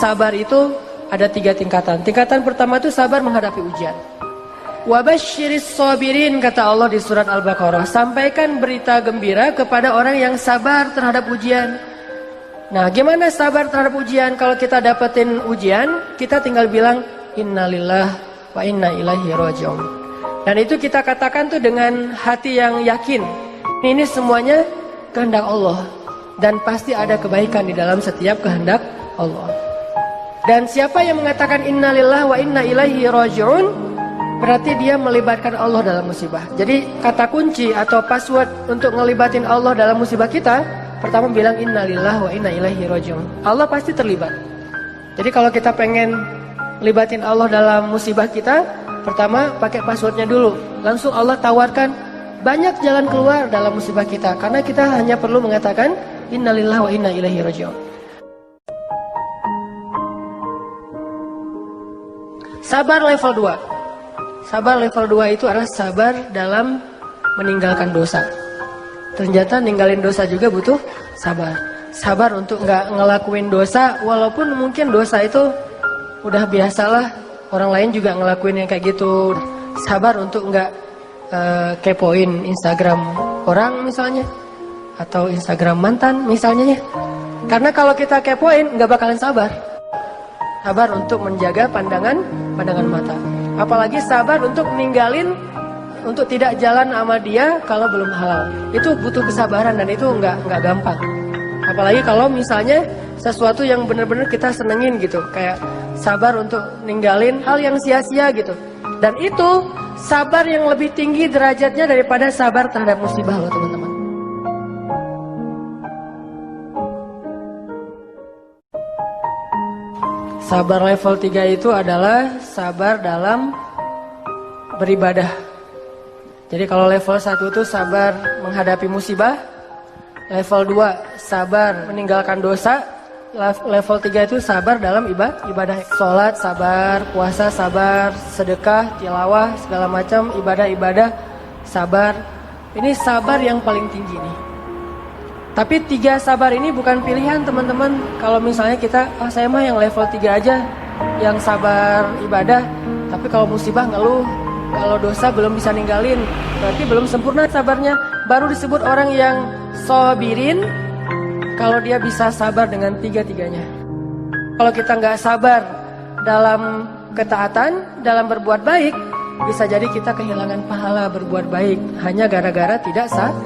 sabar itu ada 3 tingkatan. Tingkatan pertama itu sabar menghadapi ujian. Wabasyiris sabirin, kata Allah di surat Al-Baqarah, sampaikan berita gembira kepada orang yang sabar terhadap ujian. Nah, gimana sabar terhadap ujian? Kalau kita dapetin ujian, kita tinggal bilang innalillah wa inna ilaihi raji'un. Dan itu kita katakan tuh dengan hati yang yakin. Ini semuanya kehendak Allah, dan pasti ada kebaikan di dalam setiap kehendak Allah. Dan siapa yang mengatakan innalillah wa inna ilaihi raji'un, berarti dia melibatkan Allah dalam musibah. Jadi kata kunci atau password untuk ngelibatin Allah dalam musibah kita, pertama bilang innalillah wa inna ilaihi raji'un. Allah pasti terlibat. Jadi kalau kita pengen libatin Allah dalam musibah kita, pertama pakai passwordnya dulu. Langsung Allah tawarkan banyak jalan keluar dalam musibah kita, karena kita hanya perlu mengatakan innalillah wa inna ilaihi raji'un. Sabar level 2. Sabar level 2 itu adalah sabar dalam meninggalkan dosa. Ternyata ninggalin dosa juga butuh sabar. Sabar untuk nggak ngelakuin dosa, walaupun mungkin dosa itu udah biasalah, orang lain juga ngelakuin yang kayak gitu. Sabar untuk nggak kepoin Instagram orang misalnya, atau Instagram mantan misalnya ya. Karena kalau kita kepoin nggak bakalan sabar. Sabar untuk menjaga pandangan mata. Apalagi sabar untuk ninggalin, untuk tidak jalan sama dia kalau belum halal. Itu butuh kesabaran, dan itu nggak gampang. Apalagi kalau misalnya sesuatu yang benar-benar kita senengin gitu, kayak sabar untuk ninggalin hal yang sia-sia gitu. Dan itu sabar yang lebih tinggi derajatnya daripada sabar terhadap musibah loh teman-teman. Sabar level 3 itu adalah sabar dalam beribadah. Jadi kalau level 1 itu sabar menghadapi musibah, level 2 sabar meninggalkan dosa, level 3 itu sabar dalam ibadah. Sholat sabar, puasa sabar, sedekah, tilawah, segala macam ibadah-ibadah sabar. Ini sabar yang paling tinggi nih. Tapi 3 sabar ini bukan pilihan teman-teman. Kalau misalnya kita, saya mah yang level 3 aja, yang sabar ibadah. Tapi kalau musibah ngeluh, kalau dosa belum bisa ninggalin, berarti belum sempurna sabarnya. Baru disebut orang yang sabirin kalau dia bisa sabar dengan 3-tiganya. Kalau kita nggak sabar dalam ketaatan, dalam berbuat baik, bisa jadi kita kehilangan pahala berbuat baik hanya gara-gara tidak sabar.